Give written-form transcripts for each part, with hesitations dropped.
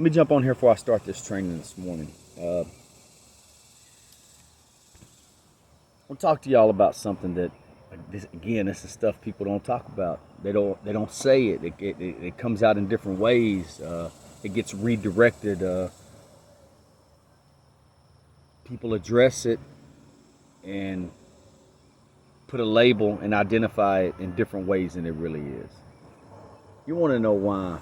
Let me jump on here before I start this training this morning. I'll talk to y'all about something that, this is stuff people don't talk about. They don't say it. It comes out in different ways. It gets redirected. People address it and put a label and identify it in different ways than it really is. You want to know why?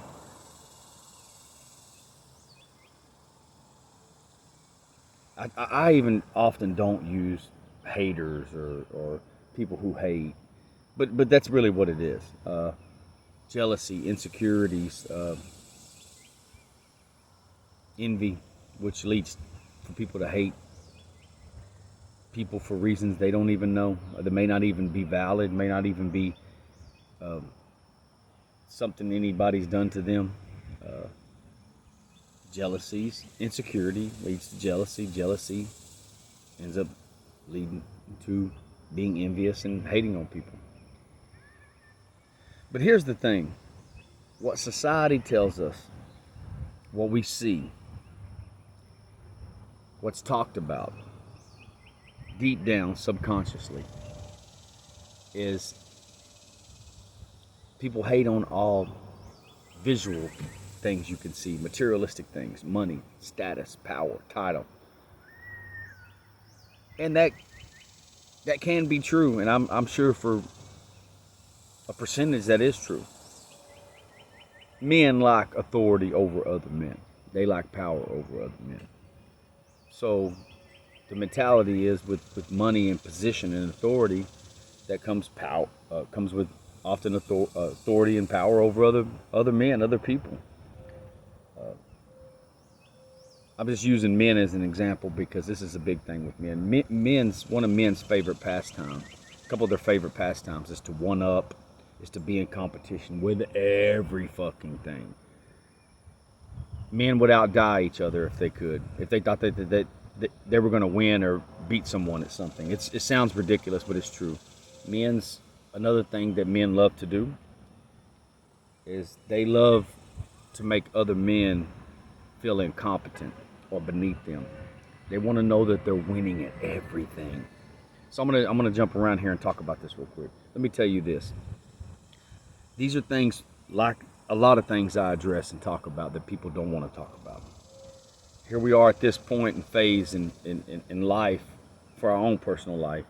I even often don't use haters or people who hate, but that's really what it is. Jealousy, insecurities, envy, which leads for people to hate people for reasons they don't even know. That may not even be valid, may not even be something anybody's done to them. Jealousies, insecurity leads to jealousy. Jealousy ends up leading to being envious and hating on people. But here's the thing. What society tells us, what we see, what's talked about deep down subconsciously is people hate on all visual things you can see, materialistic things, money, status, power, title. And that can be true, and I'm sure for a percentage that is true. Men like authority over other men. They like power over other men. So the mentality is with money and position and authority, that comes power, comes with often authority and power over other men, other people. I'm just using men as an example because this is a big thing with men. One of men's favorite pastimes, a couple of their favorite pastimes is to one up, is to be in competition with every fucking thing. Men would outdie each other if they could, if they thought that they were going to win or beat someone at something. It sounds ridiculous, but it's true. Another thing that men love to do is they love to make other men feel incompetent or beneath them. They want to know that they're winning at everything. So I'm gonna jump around here and talk about this real quick. Let me tell you this. These are things, like a lot of things I address and talk about, that people don't want to talk about. Here we are at this point and phase in life, for our own personal life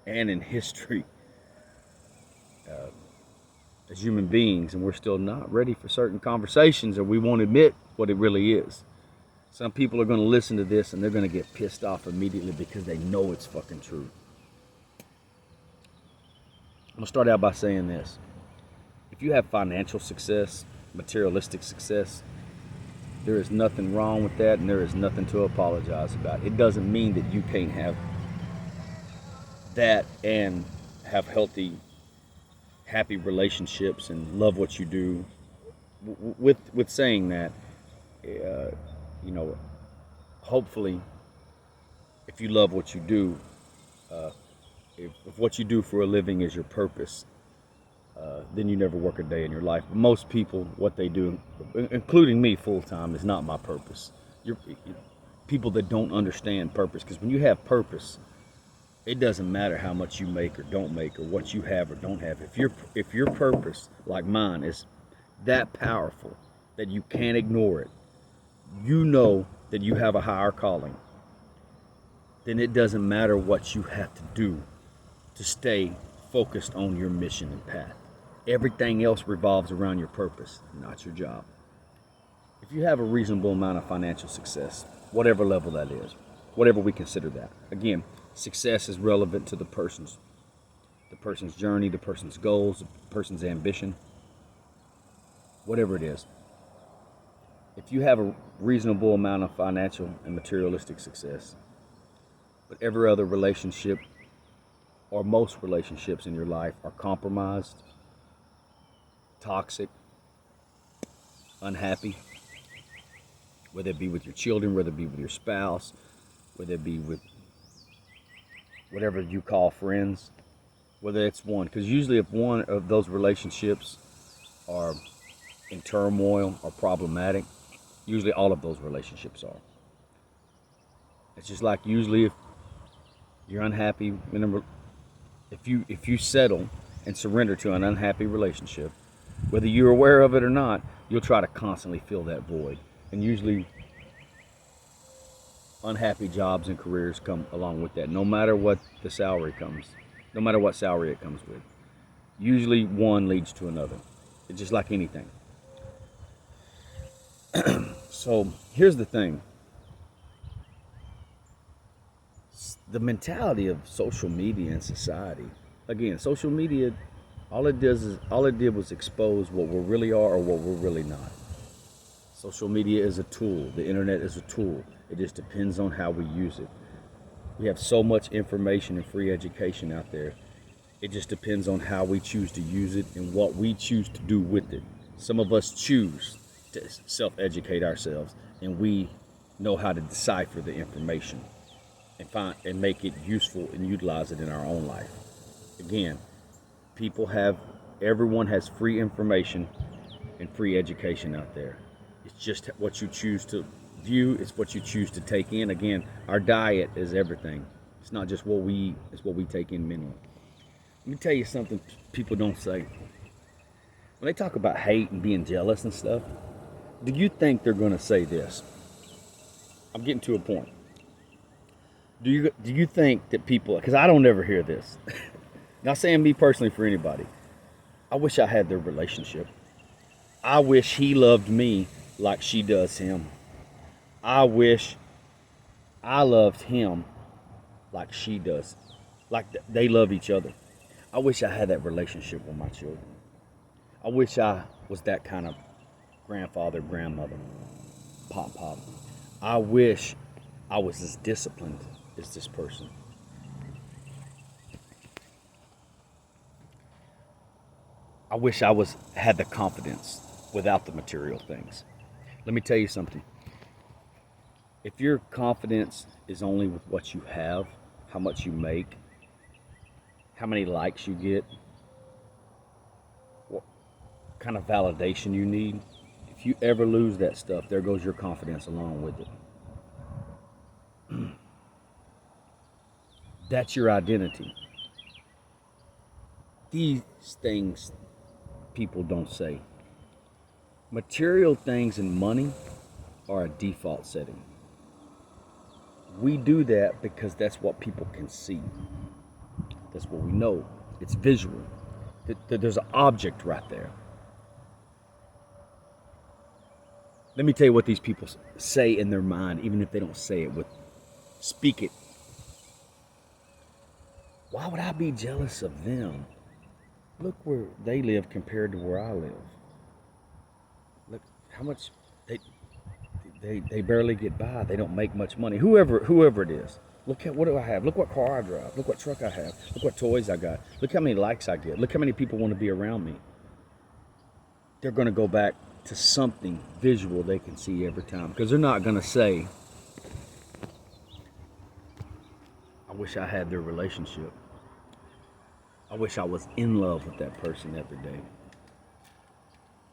and in history, as human beings, and we're still not ready for certain conversations, or we won't admit what it really is. Some people are going to listen to this and they're going to get pissed off immediately because they know it's fucking true. I'm going to start out by saying this. If you have financial success, materialistic success, there is nothing wrong with that, and there is nothing to apologize about. It doesn't mean that you can't have that and have healthy, happy relationships and love what you do. With saying that, hopefully, if you love what you do, if what you do for a living is your purpose, then you never work a day in your life. But most people, what they do, including me full time, is not my purpose. People that don't understand purpose, because when you have purpose, it doesn't matter how much you make or don't make, or what you have or don't have. If your purpose, like mine, is that powerful that you can't ignore it, you know that you have a higher calling, then it doesn't matter what you have to do to stay focused on your mission and path. Everything else revolves around your purpose, not your job. If you have a reasonable amount of financial success, whatever level that is, whatever we consider that. Again, success is relevant to the person's journey, the person's goals, the person's ambition, whatever it is. If you have a reasonable amount of financial and materialistic success, but every other relationship or most relationships in your life are compromised, toxic, unhappy, whether it be with your children, whether it be with your spouse, whether it be with whatever you call friends, whether it's one, because usually if one of those relationships are in turmoil or problematic, Usually all of those relationships are. It's just like usually if you're unhappy, if you settle and surrender to an unhappy relationship, whether you're aware of it or not, you'll try to constantly fill that void. And usually unhappy jobs and careers come along with that, no matter what the salary comes, no matter what salary it comes with. Usually one leads to another. It's just like anything. So here's the thing. The mentality of social media and society. Again, social media, all it did was expose what we really are or what we're really not. Social media is a tool. The internet is a tool. It just depends on how we use it. We have so much information and free education out there. It just depends on how we choose to use it and what we choose to do with it. Some of us choose to self-educate ourselves, and we know how to decipher the information and make it useful and utilize it in our own life. Again, everyone has free information and free education out there. It's just what you choose to view, it's what you choose to take in. Again, our diet is everything. It's not just what we eat, it's what we take in mentally. Let me tell you something people don't say. When they talk about hate and being jealous and stuff, do you think they're going to say this? I'm getting to a point. Do you think that people, because I don't ever hear this, not saying me personally for anybody, I wish I had their relationship. I wish he loved me like she does him. I wish I loved him like she does, like they love each other. I wish I had that relationship with my children. I wish I was that kind of grandfather, grandmother, pop. I wish I was as disciplined as this person. I wish I had the confidence without the material things. Let me tell you something. If your confidence is only with what you have, how much you make, how many likes you get, what kind of validation you need, if you ever lose that stuff, there goes your confidence along with it. That's your identity. These things people don't say. Material things and money are a default setting. We do that because that's what people can see. That's what we know. It's visual. There's an object right there. Let me tell you what these people say in their mind, even if they don't say it, speak it. Why would I be jealous of them? Look where they live compared to where I live. Look how much they barely get by. They don't make much money. Whoever it is. Look at what do I have? Look what car I drive. Look what truck I have. Look what toys I got. Look how many likes I get. Look how many people want to be around me. They're going to go back to something visual they can see every time, because they're not going to say, I wish I had their relationship. I wish I was in love with that person every day.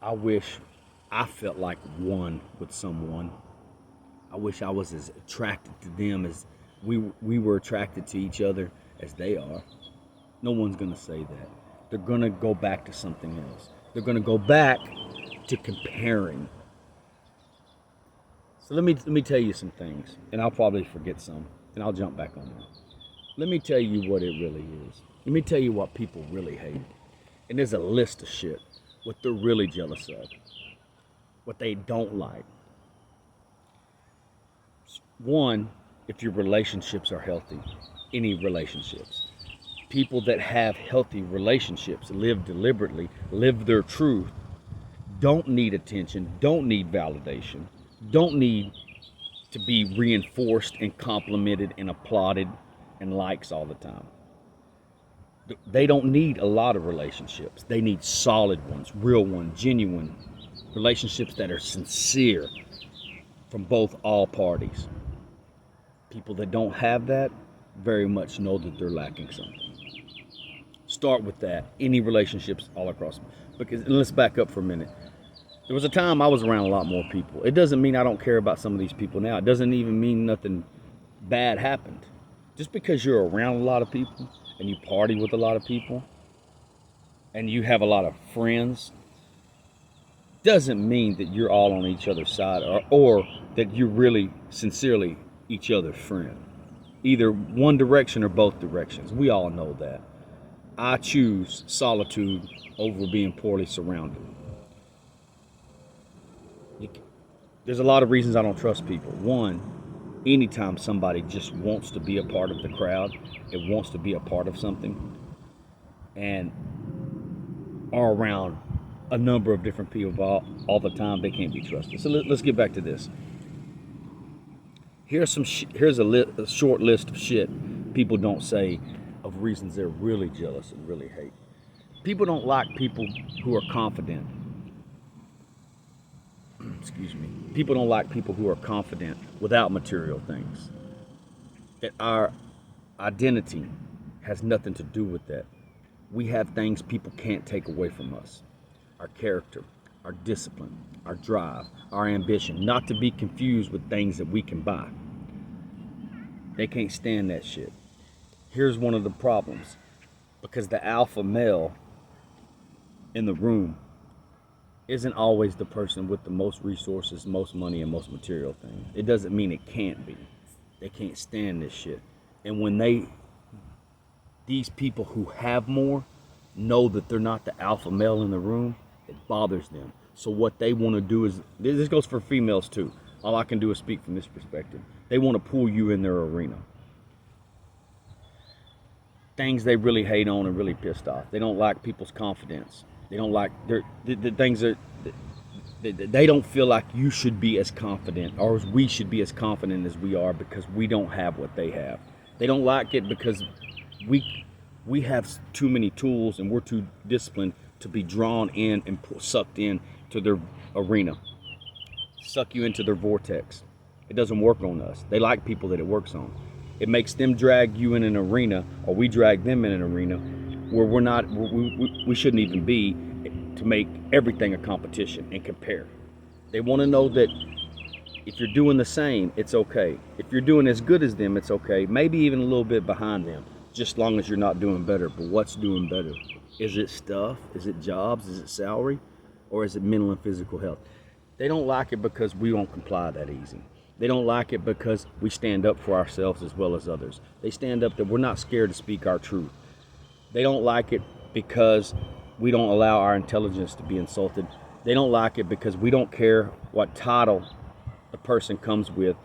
I wish I felt like one with someone. I wish I was as attracted to them as we were attracted to each other as they are. No one's going to say that. They're going to go back to something else. They're going to go back to comparing. So let me tell you some things, and I'll probably forget some, and I'll jump back on them. Let me tell you what it really is. Let me tell you what people really hate. And there's a list of shit, what they're really jealous of, what they don't like. One, if your relationships are healthy, any relationships. People that have healthy relationships live deliberately, live their truth, don't need attention, don't need validation, don't need to be reinforced and complimented and applauded and likes all the time. They don't need a lot of relationships. They need solid ones, real ones, genuine relationships that are sincere from all parties. People that don't have that very much know that they're lacking something. Start with that. Any relationships all across. Because let's back up for a minute. There was a time I was around a lot more people. It doesn't mean I don't care about some of these people now. It doesn't even mean nothing bad happened. Just because you're around a lot of people and you party with a lot of people and you have a lot of friends doesn't mean that you're all on each other's side, or that you're really sincerely each other's friend. Either one direction or both directions. We all know that. I choose solitude over being poorly surrounded. There's a lot of reasons I don't trust people. One, anytime somebody just wants to be a part of the crowd, it wants to be a part of something, and are around a number of different people all the time, they can't be trusted. So let's get back to this. Here's a short list of shit people don't say of reasons they're really jealous and really hate. People don't like people who are confident. Excuse me. People don't like people who are confident without material things. That our identity has nothing to do with that. We have things people can't take away from us. Our character, our discipline, our drive, our ambition, not to be confused with things that we can buy. They can't stand that shit. Here's one of the problems. Because the alpha male in the room isn't always the person with the most resources, most money, and most material things. It doesn't mean it can't be. They can't stand this shit. And when these people who have more know that they're not the alpha male in the room, it bothers them. So what they want to do is, this goes for females too. All I can do is speak from this perspective. They want to pull you in their arena. Things they really hate on and really pissed off. They don't like people's confidence. They don't like the things that they don't feel like you should be as confident, or we should be as confident as we are, because we don't have what they have. They don't like it because we have too many tools and we're too disciplined to be drawn in and sucked in to their arena, suck you into their vortex. It doesn't work on us. They like people that it works on. It makes them drag you in an arena, or we drag them in an arena where we shouldn't even be, to make everything a competition and compare. They want to know that if you're doing the same, it's okay. If you're doing as good as them, it's okay. Maybe even a little bit behind them, just as long as you're not doing better. But what's doing better? Is it stuff? Is it jobs? Is it salary? Or is it mental and physical health? They don't like it because we don't comply that easy. They don't like it because we stand up for ourselves as well as others. They stand up that we're not scared to speak our truth. They don't like it because we don't allow our intelligence to be insulted. They don't like it because we don't care what title the person comes with,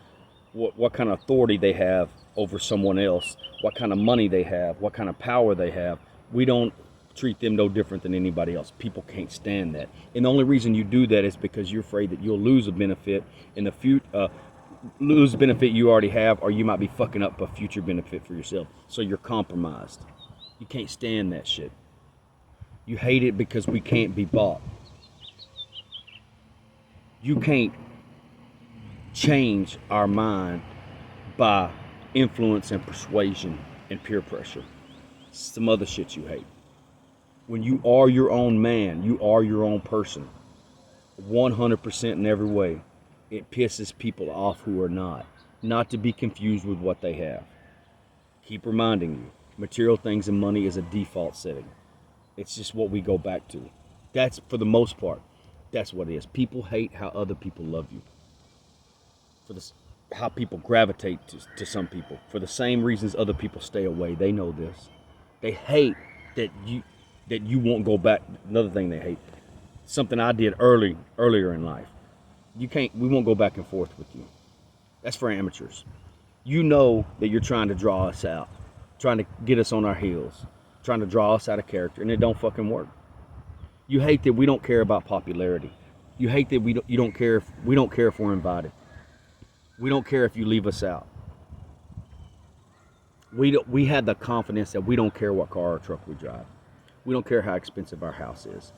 what kind of authority they have over someone else, what kind of money they have, what kind of power they have. We don't treat them no different than anybody else. People can't stand that. And the only reason you do that is because you're afraid that you'll lose a benefit in the future, lose a benefit you already have, or you might be fucking up a future benefit for yourself. So you're compromised. You can't stand that shit. You hate it because we can't be bought. You can't change our mind by influence and persuasion and peer pressure. Some other shit you hate. When you are your own man, you are your own person, 100% in every way, it pisses people off who are not to be confused with what they have. Keep reminding you, material things and money is a default setting. It's just what we go back to. That's, for the most part, that's what it is. People hate how other people love you. For this, how people gravitate to some people. For the same reasons other people stay away. They know this. They hate that you won't go back. Another thing they hate, something I did earlier in life. We won't go back and forth with you. That's for amateurs. You know that you're trying to draw us out, trying to get us on our heels, trying to draw us out of character, and it don't fucking work. You hate that we don't care about popularity. You hate that we don't care if we're invited. We don't care if you leave us out. We had the confidence that we don't care what car or truck we drive. We don't care how expensive our house is.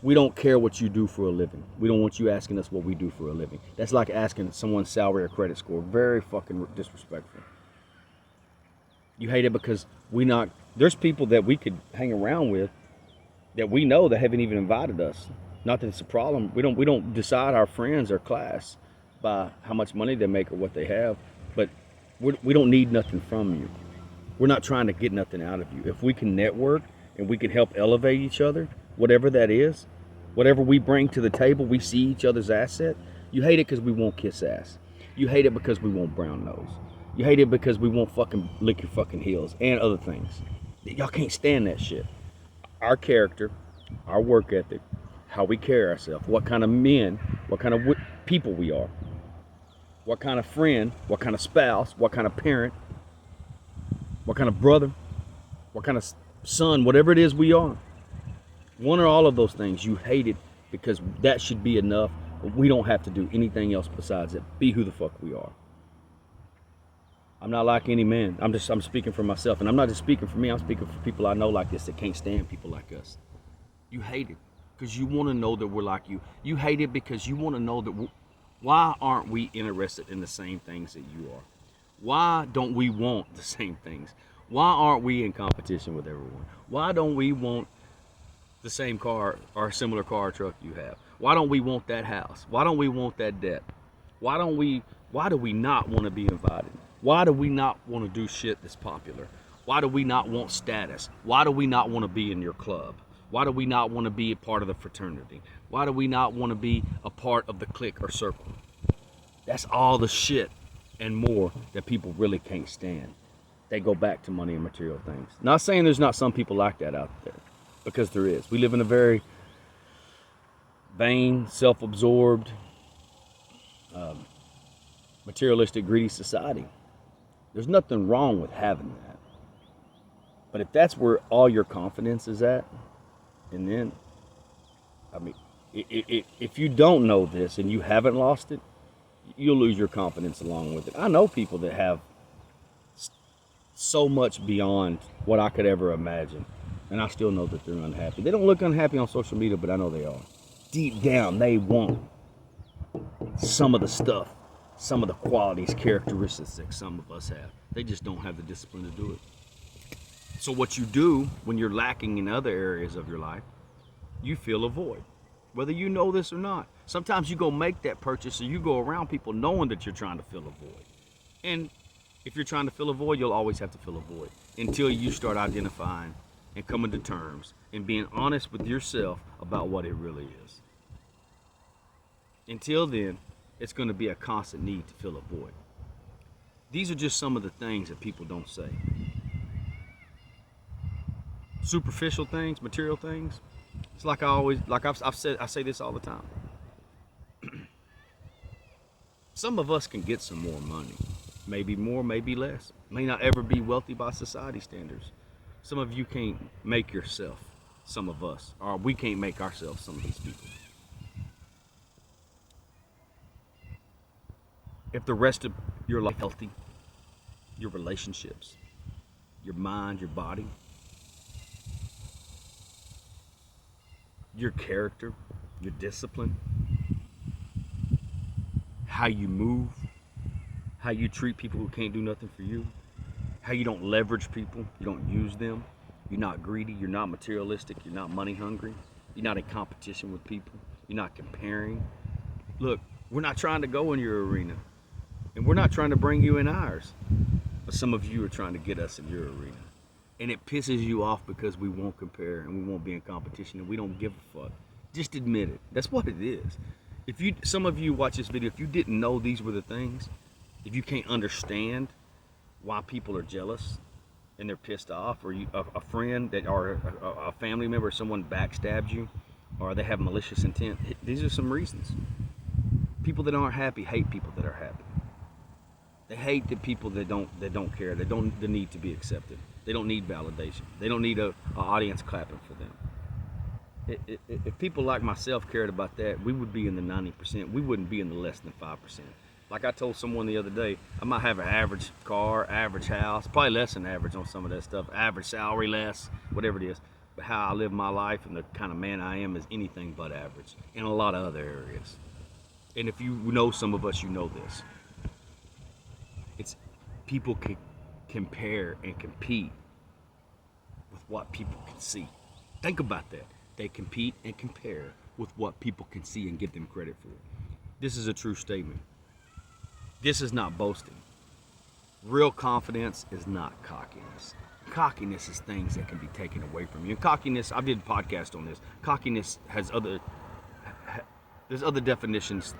We don't care what you do for a living. We don't want you asking us what we do for a living. That's like asking someone's salary or credit score. Very fucking disrespectful. You hate it because there's people that we could hang around with that we know that haven't even invited us. Not that it's a problem. We don't decide our friends or class by how much money they make or what they have, but we don't need nothing from you. We're not trying to get nothing out of you. If we can network and we can help elevate each other, whatever that is, whatever we bring to the table, we see each other's asset. You hate it because we won't kiss ass. You hate it because we won't brown nose. You hate it because we won't fucking lick your fucking heels and other things. Y'all can't stand that shit. Our character, our work ethic, how we carry ourselves, what kind of men, what kind of people we are, what kind of friend, what kind of spouse, what kind of parent, what kind of brother, what kind of son, whatever it is we are. One or all of those things, you hate it because that should be enough. We don't have to do anything else besides it. Be who the fuck we are. I'm not like any man. I'm speaking for myself. And I'm not just speaking for me. I'm speaking for people I know like this that can't stand people like us. You hate it because you want to know that we're like you. You hate it because you want to know that why aren't we interested in the same things that you are? Why don't we want the same things? Why aren't we in competition with everyone? Why don't we want the same car or a similar car or truck you have? Why don't we want that house? Why don't we want that debt? Why do we not want to be invited? Why do we not want to do shit that's popular? Why do we not want status? Why do we not want to be in your club? Why do we not want to be a part of the fraternity? Why do we not want to be a part of the clique or circle? That's all the shit and more that people really can't stand. They go back to money and material things. Not saying there's not some people like that out there, because there is. We live in a very vain, self-absorbed, materialistic, greedy society. There's nothing wrong with having that. But if that's where all your confidence is at, and then, I mean, if you don't know this and you haven't lost it, you'll lose your confidence along with it. I know people that have so much beyond what I could ever imagine, and I still know that they're unhappy. They don't look unhappy on social media, but I know they are. Deep down, they want some of the stuff, some of the qualities, characteristics that some of us have. They just don't have the discipline to do it. So what you do when you're lacking in other areas of your life, you fill a void, whether you know this or not. Sometimes you go make that purchase or you go around people knowing that you're trying to fill a void. And if you're trying to fill a void, you'll always have to fill a void until you start identifying and coming to terms and being honest with yourself about what it really is. Until then, it's going to be a constant need to fill a void. These are just some of the things that people don't say. Superficial things, material things. It's like I say this all the time. Some of us can get some more money. Maybe more, maybe less. May not ever be wealthy by society standards. Some of you can't make yourself, some of us, or we can't make ourselves some of these people. If the rest of your life is healthy, your relationships, your mind, your body, your character, your discipline, how you move, how you treat people who can't do nothing for you, how you don't leverage people, you don't use them, you're not greedy, you're not materialistic, you're not money hungry, you're not in competition with people, you're not comparing. Look, we're not trying to go in your arena, and we're not trying to bring you in ours, but some of you are trying to get us in your arena. And it pisses you off because we won't compare and we won't be in competition and we don't give a fuck. Just admit it. That's what it is. Some of you watch this video, if you didn't know these were the things, if you can't understand why people are jealous and they're pissed off, or a friend that or a family member or someone backstabs you, or they have malicious intent, these are some reasons. People that aren't happy hate people that are happy. They hate the people that don't care. They don't need to be accepted. They don't need validation. They don't need an audience clapping for them. If people like myself cared about that, we would be in the 90%. We wouldn't be in the less than 5%. Like I told someone the other day, I might have an average car, average house, probably less than average on some of that stuff, average salary, less, whatever it is. But how I live my life and the kind of man I am is anything but average in a lot of other areas. And if you know some of us, you know this. It's people can compare and compete with what people can see. Think about that. They compete and compare with what people can see and give them credit for. This is a true statement. This is not boasting. Real confidence is not cockiness. Cockiness is things that can be taken away from you. And cockiness, I did a podcast on this. Cockiness has there's other definitions,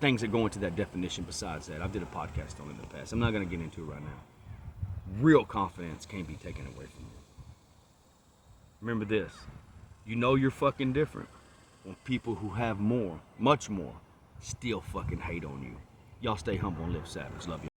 things that go into that definition besides that. I did a podcast on it in the past. I'm not going to get into it right now. Real confidence can't be taken away from you. Remember this. You know you're fucking different when people who have more, much more, still fucking hate on you. Y'all stay humble and live savage. Love you.